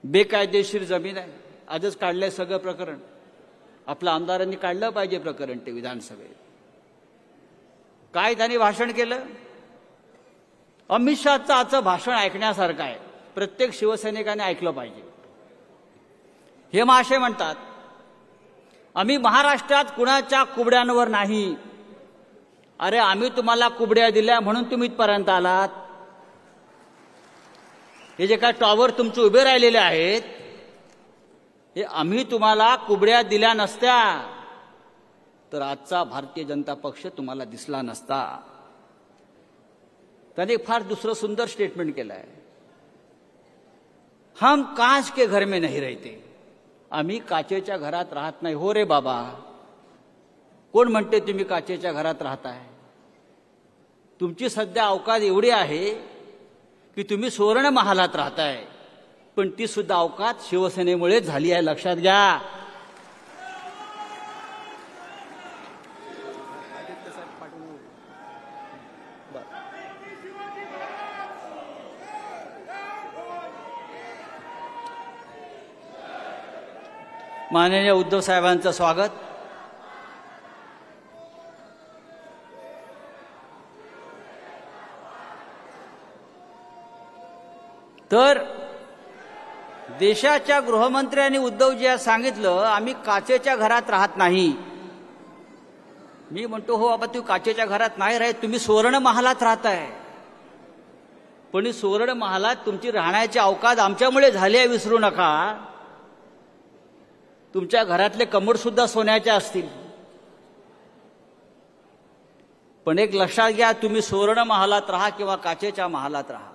बेकायदेशीर जमीन आहे. आजच काढलंय सगळं प्रकरण. आपल्या आमदारांनी काढलं पाहिजे प्रकरण ते विधानसभेत. काय त्यांनी भाषण केलं. अमित शहाचं आजचं भाषण ऐकण्यासारखं आहे. प्रत्येक शिवसैनिकाने ऐकलं पाहिजे. हे महाशय म्हणतात आम्ही महाराष्ट्रात कुणाच्या कुबड्यांवर नाही. अरे आम्ही तुम्हाला कुबड्या दिल्या म्हणून तुम्ही इथपर्यंत आलात. हे जे काय टॉवर तुमचे उभे राहिलेले आहेत हे आम्ही तुम्हाला कुबड्या दिल्या नसत्या तर आजचा भारतीय जनता पक्ष तुम्हाला दिसला नसता. त्याने फार दुसरं सुंदर स्टेटमेंट केलं आहे. हम कांच के घर में नहीं रहते. आम्ही काचेच्या घरात राहत नाही. हो रे बाबा, कोण म्हणते तुम्ही काचेच्या घरात राहताय. तुमची सध्या अवकाश एवढी आहे की तुम्ही सुवर्ण महालात राहताय. पण ती सुद्धा अवकाश शिवसेनेमुळे झाली आहे, लक्षात घ्या. माननीय उद्धव साहेबांचं स्वागत. तर देशाच्या गृहमंत्र्यांनी उद्धवजी आज सांगितलं आम्ही काचेच्या घरात राहत नाही. मी म्हणतो हो बाबा, तुम्ही काचेच्या घरात नाही राहत, तुम्ही सुवर्ण महालात राहताय. पण सुवर्ण महालात तुमची राहण्याची अवकाश आमच्यामुळे झाली आहे, विसरू नका. तुमच्या घरातले कमोड सुद्धा सोन्याचे असतील. पण एक लक्षात घ्या, तुम्ही सुवर्ण महालात राहा किंवा काचेच्या महालात राहा,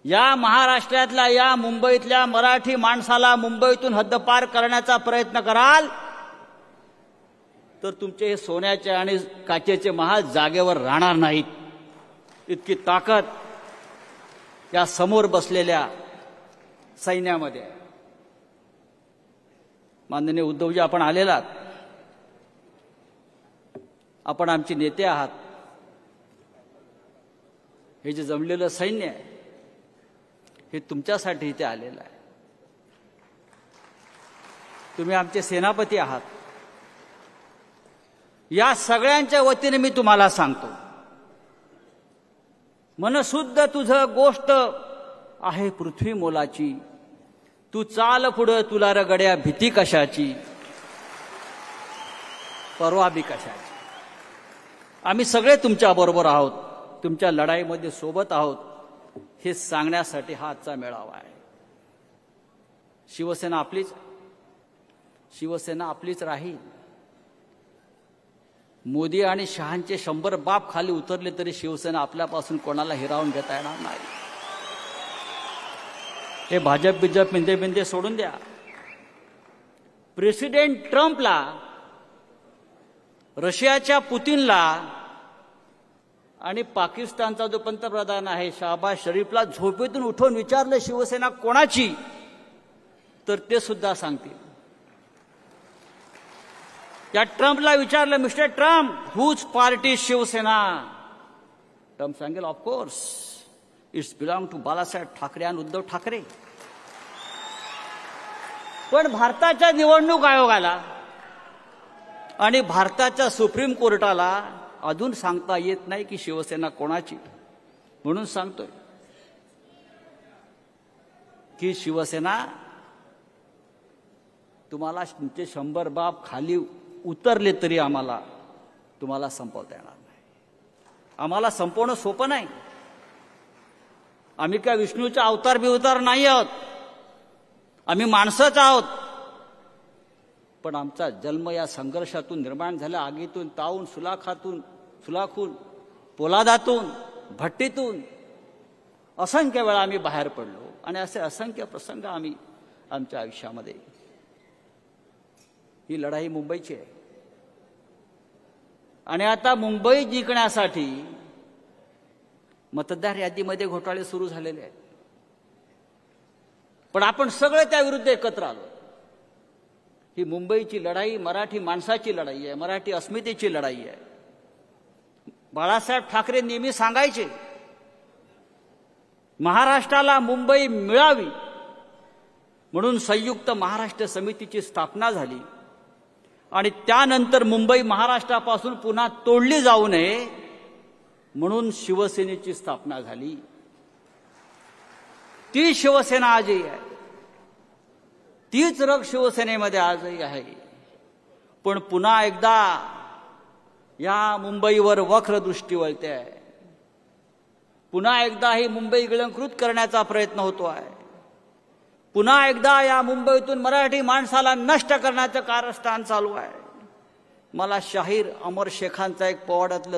या महाराष्ट्रातल्या या मुंबईतल्या मराठी माणसाला मुंबईतून हद्दपार करण्याचा प्रयत्न कराल तर तुमचे हे सोन्याचे आणि काचेचे महाल जागेवर राहणार नाहीत. इतकी ताकद या समोर बसलेल्या सैन्यामध्ये आहे. माननीय उद्धवजी, आपण आलेलात, आपण आमचे नेते आहात. हे जे जमलेलं सैन्य आहे हे तुमच्यासाठी इथे आलेलं आहे. तुम्ही आमचे सेनापती आहात. या सगळ्यांच्या वतीने मी तुम्हाला सांगतो, मनशुद्ध तुझं गोष्ट आहे पृथ्वी मोलाची. तू चाल पुढं तुला रगड्या भीती कशाची, परवा बी कशाची. आम्ही सगळे तुमच्या बरोबर आहोत, तुमच्या लढाईमध्ये सोबत आहोत, हे सांगण्यासाठी हा आजचा मेळावा आहे. शिवसेना आपलीच राहील. मोदी आणि शहांचे 100 बाप खाली उतरले तरी शिवसेना आपल्यापासून कोणाला हिरावून घेता येणार नाही. हे भाजप बिजप मिंदे सोडून द्या. प्रेसिडेंट ट्रम्पला, रशियाच्या पुतीनला आणि पाकिस्तानचा जो पंतप्रधान आहे शहबाज शरीफला झोपेतून उठवून विचारलं शिवसेना कोणाची, तर ते सुद्धा सांगतील. या ट्रम्पला विचारलं, Mister Trump, whose party Shivsena. Trump सांगेल of course it's belong to Balasaheb Thackeray आणि उद्धव ठाकरे. पण भारताच्या निवडणूक आयोगाला आणि भारताच्या सुप्रीम कोर्टाला अजून सांगता येत नाही की शिवसेना कोणाची. म्हणून सांगतोय की शिवसेना तुम्हाला तुमचे 100 बाप खाली उतरले तरी आम्हाला तुम्हाला संपवता येणार नाही. आम्हाला संपवणं सोपं नाही. आम्ही काय विष्णूचा अवतार बिवतार नाही आहोत. आम्ही माणसंच आहोत. पण आमचा जन्म या संघर्षातून निर्माण झाला. आगीतून, तावून, सुलाखून, पोलादातून, भट्टीतून असंख्य वेळा आम्ही बाहेर पडलो आणि असे असंख्य प्रसंग आम्ही आमच्या आयुष्यामध्ये. ही लढाई मुंबईची आहे आणि आता मुंबई जिंकण्यासाठी मतदार यादीमध्ये घोटाळे सुरू झालेले आहेत. पण आपण सगळे त्याविरुद्ध एकत्र आलो. ही मुंबईची लढाई मराठी माणसाची लढाई आहे, मराठी अस्मितेची लढाई आहे. बाळासाहेब ठाकरे नेहमी सांगायचे महाराष्ट्राला मुंबई मिळावी म्हणून संयुक्त महाराष्ट्र समितीची स्थापना झाली आणि त्यानंतर मुंबई महाराष्ट्रापासून पुन्हा तोडली जाऊ नये म्हणून शिवसेनेची स्थापना झाली. ती शिवसेना आजही आहे, तीच रग शिवसेनेमध्ये आजही आहे. पण पुन्हा एकदा या मुंबईवर वक्र दृष्टी वळते आहे. पुन्हा एकदा ही मुंबई गिळंकृत करण्याचा प्रयत्न होतो आहे. पुन्हा एकदा या मुंबईतून मराठी माणसाला नष्ट करण्याचं कारस्थान चालू आहे. मला शाहीर अमर शेखांचा एक पोवाड्यातलं